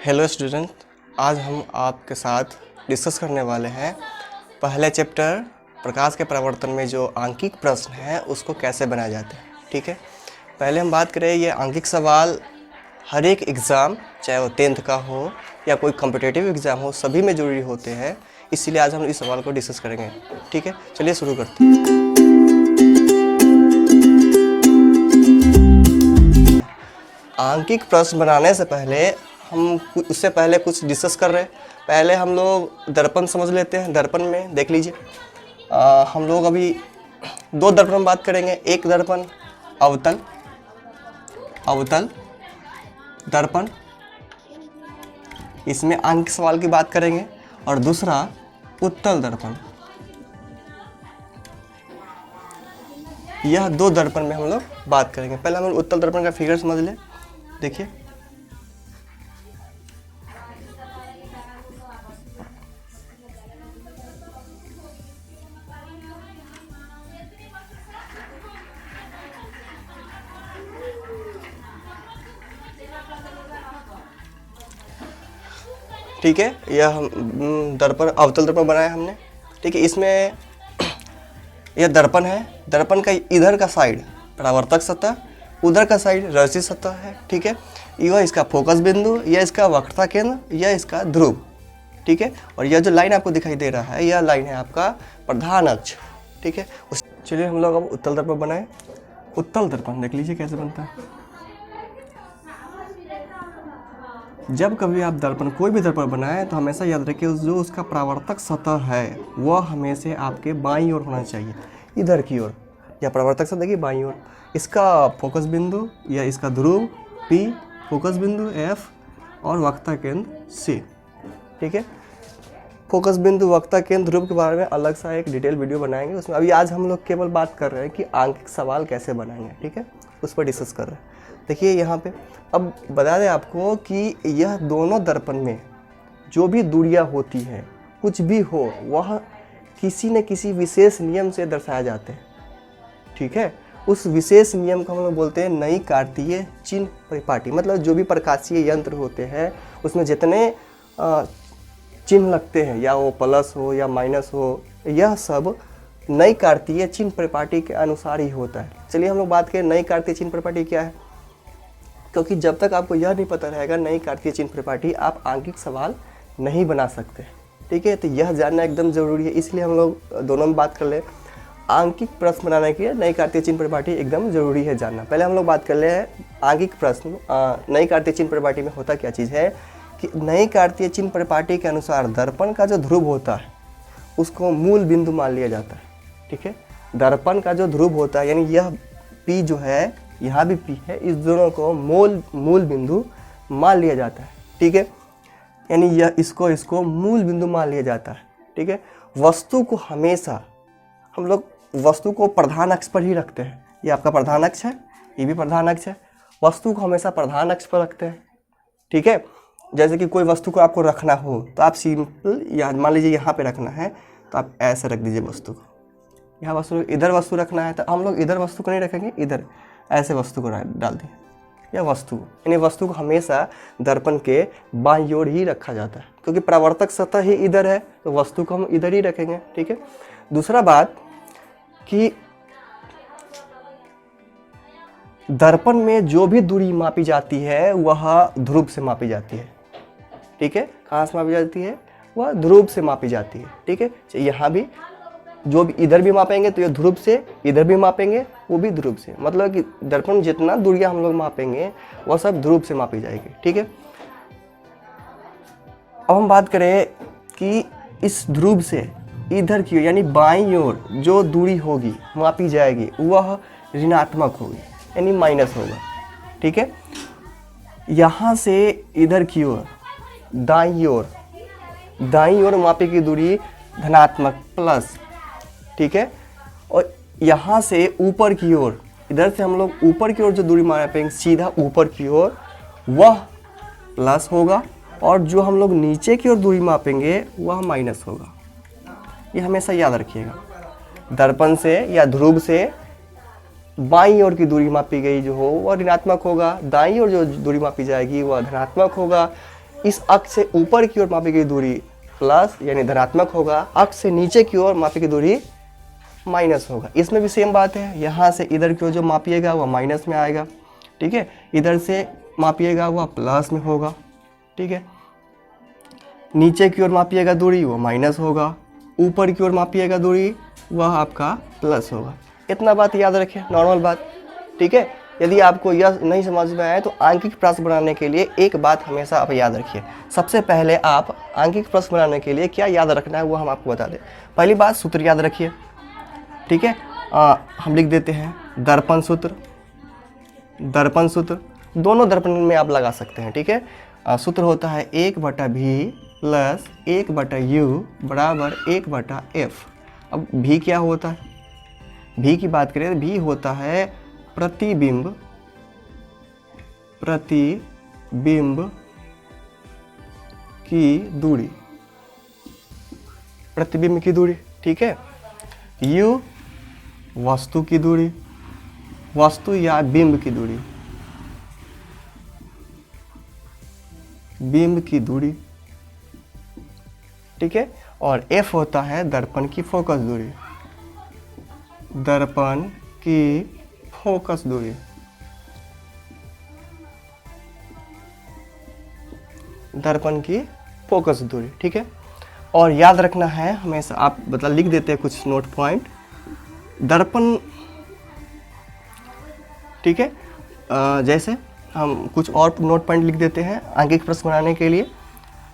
Hello student, आज हम आपके साथ डिस्कस करने वाले हैं पहले चैप्टर प्रकाश के प्रवर्तन में जो आंकिक प्रश्न है उसको कैसे बनाया जाता है। ठीक है, पहले हम बात करें ये आंकिक सवाल हर एक एग्ज़ाम, चाहे वो 10th का हो या कोई कॉम्पिटिटिव एग्ज़ाम हो, सभी में ज़रूरी होते हैं। इसीलिए आज हम इस सवाल को डिस्कस करेंगे। ठीक है, चलिए शुरू करते हैं। आंकिक प्रश्न बनाने से पहले हम उससे पहले कुछ डिस्कस कर रहे हैं। पहले हम लोग दर्पण समझ लेते हैं। दर्पण में देख लीजिए, हम लोग अभी दो दर्पण में बात करेंगे। एक दर्पण अवतल दर्पण, इसमें आंकिक सवाल की बात करेंगे, और दूसरा उत्तल दर्पण। यह दो दर्पण में हम लोग बात करेंगे। पहले हम उत्तल दर्पण का फिगर समझ लें। देखिए, ठीक है, यह दर्पण अवतल दर्पण बनाया हमने। ठीक है, इसमें यह दर्पण है। दर्पण का इधर का साइड परावर्तक सतह, उधर का साइड रश्मि सतह है। ठीक है, यह इसका फोकस बिंदु, यह इसका वक्रता केंद्र, यह इसका ध्रुव। ठीक है, और यह जो लाइन आपको दिखाई दे रहा है, यह लाइन है आपका प्रधान अक्ष। ठीक है, चलिए हम लोग अब उत्तल दर्पण बनाए। उत्तल दर्पण देख लीजिए कैसे बनता है। जब कभी आप दर्पण कोई भी दर्पण बनाएं तो हमेशा याद रखिए जो उसका परावर्तक सतह है वह हमेशा आपके बाईं ओर होना चाहिए, इधर की ओर। या परावर्तक सतह की बाईं ओर, इसका फोकस बिंदु या इसका ध्रुव P, फोकस बिंदु F और वक्रता केंद्र C। ठीक है, फोकस बिंदु, वक्रता केंद्र, ध्रुव के बारे में अलग सा एक डिटेल वीडियो बनाएंगे। उसमें अभी आज हम लोग केवल बात कर रहे हैं कि आंकिक सवाल कैसे बनाएंगे। ठीक है, उस पर डिस्कस कर रहे हैं। देखिए यहाँ पे अब बता दें आपको कि यह दोनों दर्पण में जो भी दूरियां होती हैं, कुछ भी हो, वह किसी न किसी विशेष नियम से दर्शाए जाते हैं। ठीक है, उस विशेष नियम को हम लोग बोलते हैं नई कार्तीय चिन्ह परिपाटी। मतलब जो भी प्रकाशीय यंत्र होते हैं उसमें जितने चिन्ह लगते हैं, या वो प्लस हो या माइनस हो, यह सब नई कार्तीय चिन्ह परिपाटी के अनुसार ही होता है। चलिए हम लोग बात करें नई कार्तीय चिन्ह परिपाटी क्या है, क्योंकि जब तक आपको यह नहीं पता रहेगा नई कार्तीय चिन्ह परिपाटी, आप आंकिक सवाल नहीं बना सकते। ठीक है, तो यह जानना एकदम ज़रूरी है। इसलिए हम लोग दोनों में बात कर ले। आंकिक प्रश्न बनाने के लिए नई कार्तीय चिन्ह परिपाटी एकदम ज़रूरी है जानना। पहले हम लोग बात कर ले आंकिक प्रश्न। नई कार्तीय चिन्ह परिपाटी में होता क्या चीज़ है कि नई कार्तीय चिन्ह परिपाटी के अनुसार दर्पण का जो ध्रुव होता है उसको मूल बिंदु मान लिया जाता है। ठीक है, दर्पण का जो ध्रुव होता है, यानी यह P जो है, यहाँ भी P है, इस दोनों को मूल बिंदु मान लिया जाता है। ठीक है, यानी यह इसको मूल बिंदु मान लिया जाता है। ठीक है, वस्तु को हमेशा हम लोग वस्तु को प्रधान अक्ष पर ही रखते हैं। ये आपका प्रधान अक्ष है, ये भी प्रधान अक्ष है। वस्तु को हमेशा प्रधान अक्ष पर रखते हैं। ठीक है, जैसे कि कोई वस्तु को आपको रखना हो तो आप सिंपल, या मान लीजिए यहाँ पे रखना है तो आप ऐसे रख दीजिए वस्तु को। यहाँ वस्तु, इधर वस्तु रखना है तो हम लोग इधर वस्तु को नहीं रखेंगे, इधर ऐसे वस्तु को डाल दें। या वस्तु, यानी वस्तु को हमेशा दर्पण के बाईं ओर ही रखा जाता है, क्योंकि परावर्तक सतह ही इधर है तो वस्तु को हम इधर ही रखेंगे। ठीक है, दूसरा बात कि दर्पण में जो भी दूरी मापी जाती है वह ध्रुव से मापी जाती है। ठीक है, कहाँ से मापी जाती है? वह ध्रुव से मापी जाती है। ठीक है, यहाँ भी जो भी इधर भी मापेंगे तो ये ध्रुव से, इधर भी मापेंगे वो भी ध्रुव से। मतलब कि दर्पण में जितना दूरियां हम लोग मापेंगे वह सब ध्रुव से मापी जाएगी। ठीक है, अब हम बात करें कि इस ध्रुव से इधर की यानी बाईं ओर जो दूरी होगी मापी जाएगी वह ऋणात्मक होगी, यानी माइनस होगा। ठीक है, यहाँ से इधर की ओर दाईं ओर मापी की दूरी धनात्मक प्लस। ठीक है, और यहाँ से ऊपर की ओर, इधर से हम लोग ऊपर की ओर जो दूरी मापेंगे सीधा ऊपर की ओर, वह प्लस होगा, और जो हम लोग नीचे की ओर दूरी मापेंगे वह माइनस होगा। ये हमेशा याद रखिएगा। दर्पण से या ध्रुव से बाईं ओर की दूरी मापी गई जो हो वह ऋणात्मक होगा, दाईं ओर जो दूरी मापी जाएगी वह धनात्मक होगा। इस अक्ष से ऊपर की ओर मापी गई दूरी प्लस यानी धनात्मक होगा, अक्ष से नीचे की ओर मापी गई दूरी माइनस होगा। इसमें भी सेम बात है, यहाँ से इधर की ओर जो मापिएगा वह माइनस में आएगा, ठीक है, इधर से मापिएगा वह प्लस में होगा, ठीक है, नीचे की ओर मापिएगा दूरी वो माइनस होगा, ऊपर की ओर मापिएगा दूरी वह आपका प्लस होगा। इतना बात याद रखें, नॉर्मल बात, ठीक है। यदि आपको यह नहीं समझ में आए तो आंकिक प्रश्न बनाने के लिए एक बात हमेशा आप याद रखिए। सबसे पहले आप आंकिक प्रश्न बनाने के लिए क्या याद रखना है वो हम आपको बता दें। पहली बात सूत्र याद रखिए, ठीक है। हम लिख देते हैं दर्पण सूत्र, दर्पण सूत्र दोनों दर्पण में आप लगा सकते हैं, ठीक है। सूत्र होता है 1/v प्लस 1/u बराबर 1/f। अब v क्या होता है, v की बात करें तो v होता है प्रतिबिंब, प्रतिबिंब की दूरी, प्रतिबिंब की दूरी, ठीक है। u वस्तु की दूरी, वस्तु या बिंब की दूरी, बिंब की दूरी, ठीक है। और f होता है दर्पण की फोकस दूरी, दर्पण की फोकस दूरी, दर्पण की फोकस दूरी, ठीक है। और याद रखना है हमेशा, आप मतलब लिख देते हैं कुछ नोट पॉइंट, दर्पण, ठीक है। जैसे हम कुछ और नोट पॉइंट लिख देते हैं आंकिक प्रश्न बनाने के लिए।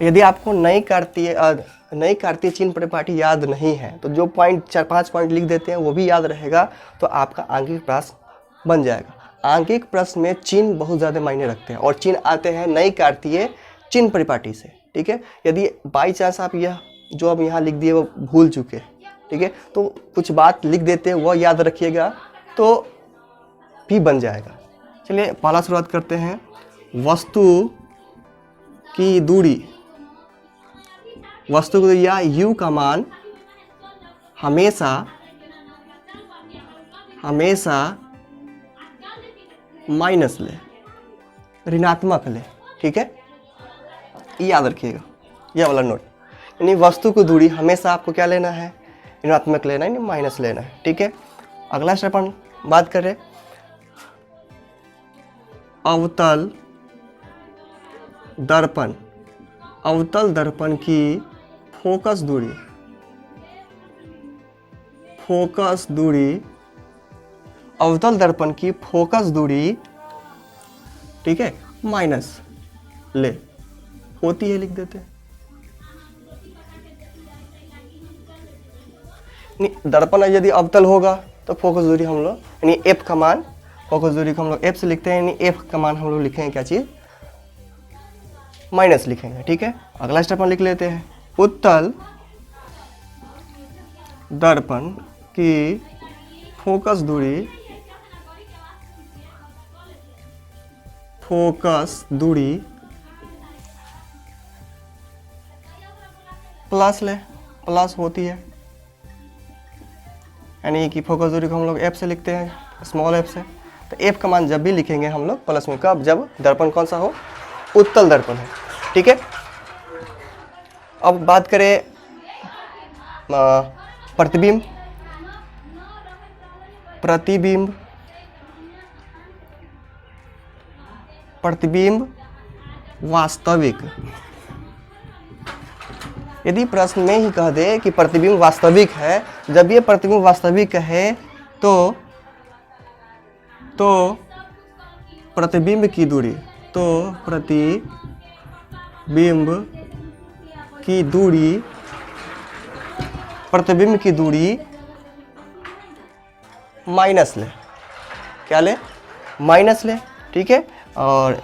यदि आपको नई कार्तीय चिन्ह परिपाटी याद नहीं है तो जो पॉइंट 4-5 पॉइंट लिख देते हैं वो भी याद रहेगा तो आपका आंकिक प्रश्न बन जाएगा। आंकिक प्रश्न में चिन्ह बहुत ज़्यादा मायने रखते हैं और चिन्ह आते हैं नई कार्तीय चिन्ह परिपाटी से, ठीक है। यदि बाई चांस आप यह जो अब यहाँ लिख दिए वो भूल चुके, ठीक है, तो कुछ बात लिख देते हैं वह याद रखिएगा तो भी बन जाएगा। चलिए पहला शुरुआत करते हैं। वस्तु की दूरी, वस्तु की दूरी या u का मान हमेशा हमेशा माइनस ले, ऋणात्मक ले, ठीक है, ये याद रखिएगा, यह वाला नोट। यानी वस्तु की दूरी हमेशा आपको क्या लेना है, ऋणात्मक लेना है, यानी माइनस लेना है, ठीक है। अगला स्टेप अपन बात करें अवतल दर्पण, अवतल दर्पण की फोकस दूरी, फोकस दूरी, अवतल दर्पण की फोकस दूरी, ठीक है, माइनस ले होती है, लिख देते हैं। दर्पण यदि अवतल होगा तो फोकस दूरी हम लोग यानी f का मान, फोकस दूरी को हम लोग f से लिखते हैं, यानी f का मान हम लोग लिखेंगे क्या चीज, माइनस लिखेंगे, ठीक है। अगला स्टेप हम लिख लेते हैं उत्तल दर्पण की फोकस दूरी, फोकस दूरी प्लस ले, प्लस होती है, यानी कि फोकस दूरी को हम लोग f से लिखते हैं, स्मॉल f से। तो f का मान जब भी लिखेंगे हम लोग प्लस में, कब, जब दर्पण कौन सा हो, उत्तल दर्पण है, ठीक है। अब बात करें प्रतिबिंब, प्रतिबिंब, प्रतिबिंब वास्तविक। यदि प्रश्न में ही कह दे कि प्रतिबिंब वास्तविक है, जब ये प्रतिबिंब वास्तविक है तो प्रतिबिंब की दूरी, तो प्रतिबिंब की दूरी, प्रतिबिंब की दूरी माइनस ले, क्या ले, माइनस ले, ठीक है। और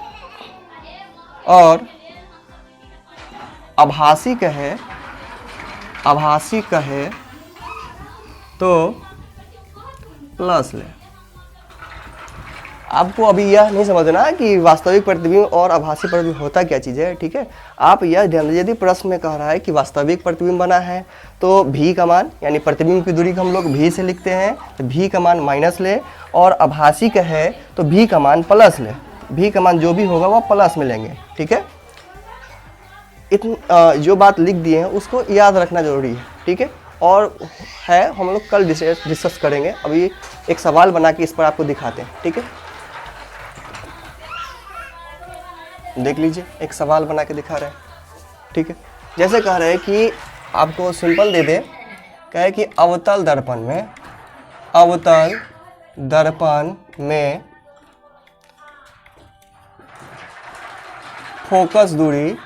आभासी कहे, आभासी कहे तो प्लस ले। आपको अभी यह नहीं समझना कि वास्तविक प्रतिबिंब और आभासी प्रतिबिंब होता क्या चीज़ है, ठीक है। आप यह ध्यान दीजिए, यदि प्रश्न में कह रहा है कि वास्तविक प्रतिबिंब बना है तो v का मान यानी प्रतिबिंब की दूरी को हम लोग v से लिखते हैं, तो v का मान माइनस ले, और आभासी का है तो v का मान प्लस ले, v का मान जो भी होगा वह प्लस में लेंगे, ठीक है। जो बात लिख दिए हैं उसको याद रखना ज़रूरी है, ठीक है। और है हम लोग कल डिस्कस करेंगे, अभी एक सवाल बना के इस पर आपको दिखाते हैं, ठीक है। देख लीजिए, एक सवाल बना के दिखा रहे हैं, ठीक है। जैसे कह रहे हैं कि आपको सिंपल दे दे, कहे कि अवतल दर्पण में फोकस दूरी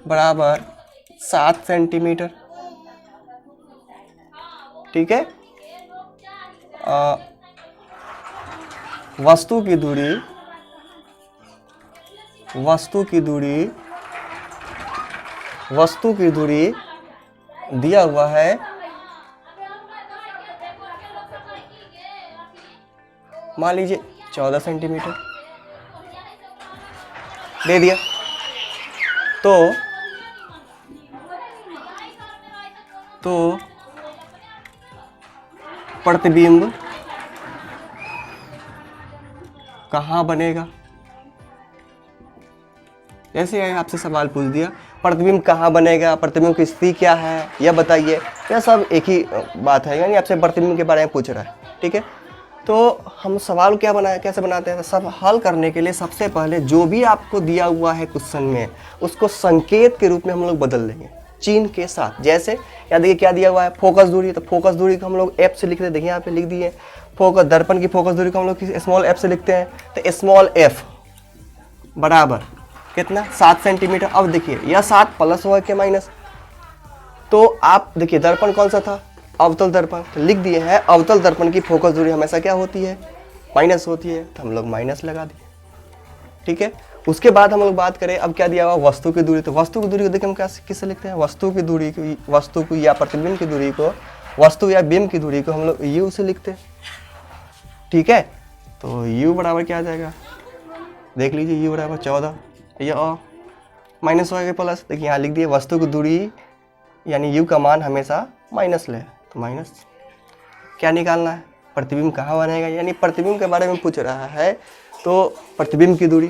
बराबर 7 सेंटीमीटर, ठीक है। वस्तु की दूरी दिया हुआ है मान लीजिए 14 सेंटीमीटर दे दिया। तो प्रतिबिंब कहाँ बनेगा? जैसे आपसे सवाल पूछ दिया प्रतिबिंब कहाँ बनेगा, प्रतिबिंब की स्थिति क्या है, यह बताइए। यह सब एक ही बात है, यानी आपसे प्रतिबिंब के बारे में पूछ रहा है, ठीक है। तो हम सवाल क्या बनाए, कैसे बनाते हैं? सब हल करने के लिए सबसे पहले जो भी आपको दिया हुआ है क्वेश्चन में उसको संकेत के रूप में हम लोग बदल देंगे, चिन्ह के साथ। जैसे यहाँ देखिए क्या दिया हुआ है, फोकस दूरी, तो फोकस दूरी को हम लोग एफ से लिखते हैं, देखिए यहाँ पे लिख दिए। फोकस दर्पण की फोकस दूरी को हम लोग स्मॉल एफ से लिखते हैं, तो स्मॉल एफ बराबर कितना 7 सेंटीमीटर। अब देखिए यह 7 प्लस हुआ के माइनस, तो आप देखिए दर्पण कौन सा था, अवतल दर्पण, तो लिख दिए हैं अवतल दर्पण की फोकस दूरी हमेशा क्या होती है, माइनस होती है, तो हम लोग माइनस लगा दिए, ठीक है। उसके बाद हम लोग बात करें, अब क्या दिया हुआ, वस्तु की दूरी। तो वस्तु की दूरी को देखिए हम किससे लिखते हैं, वस्तु की दूरी को, वस्तु को या प्रतिबिंब की दूरी को, वस्तु या बिंब की दूरी को हम लोग यू से लिखते हैं, ठीक है। तो यू बराबर क्या आ जाएगा, देख लीजिए यू बराबर 14, ये माइनस होगा प्लस, देखिए यहाँ लिख दिए वस्तु की दूरी यानी यू का मान हमेशा माइनस ले, तो माइनस। क्या निकालना है, प्रतिबिंब कहाँ बनेगा, यानी प्रतिबिंब के बारे में पूछ रहा है, तो प्रतिबिंब की दूरी,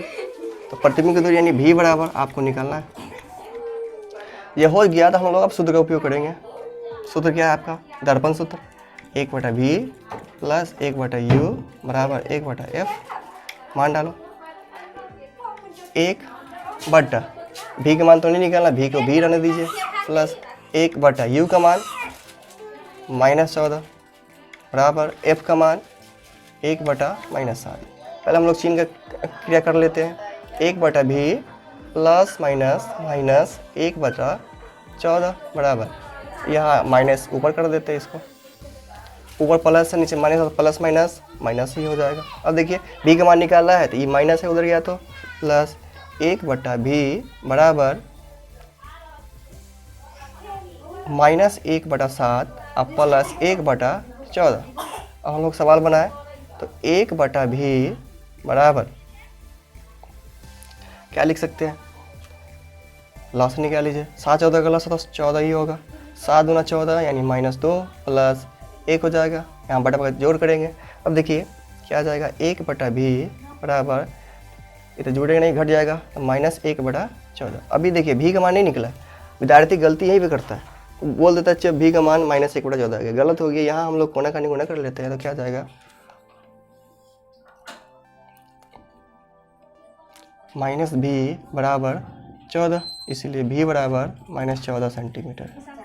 तो प्रतिबिंब की दूरी यानी भी बराबर आपको निकालना है। ये हो गया, तो हम लोग अब सूत्र का उपयोग करेंगे। सूत्र क्या है आपका, दर्पण सूत्र, 1/v प्लस 1/u बराबर 1/f, मान डालो 1/, भी का मान तो नहीं निकालना, भी को भी रहने दीजिए, प्लस 1/u का मान -14 बराबर f का मान 1/-7। पहले हम लोग चिन्ह का क्रिया कर लेते हैं, 1/v प्लस माइनस 1/14 बराबर, यहाँ माइनस ऊपर कर देते हैं, इसको ऊपर प्लस है, नीचे माइनस, प्लस माइनस माइनस ही हो जाएगा। अब देखिए v का मान निकालना है, तो ये माइनस है उधर गया, तो प्लस 1/v बराबर -1/7 अब प्लस 1/14। अब हम लोग सवाल बनाए, तो 1/v बराबर क्या लिख सकते हैं, लॉस निकाल लीजिए, 7/14 का लॉस तो 14 ही होगा, 7 दूना 14 यानी -2 प्लस 1 हो जाएगा, यहाँ बटा जोड़ करेंगे। अब देखिए क्या आ जाएगा, 1/v बराबर, ये तो जुड़ेगा नहीं, घट जाएगा, तो -1/14। अभी देखिए भी का मान नहीं निकला, विद्यार्थी गलती यही भी करता है, बोल देता है अच्छा भी का मान -1/14 आ गया, गलत हो गया। यहाँ हम लोग कोना का निगुना कर लेते हैं, तो क्या जाएगा, -v बराबर 14, इसीलिए v बराबर -14 सेंटीमीटर।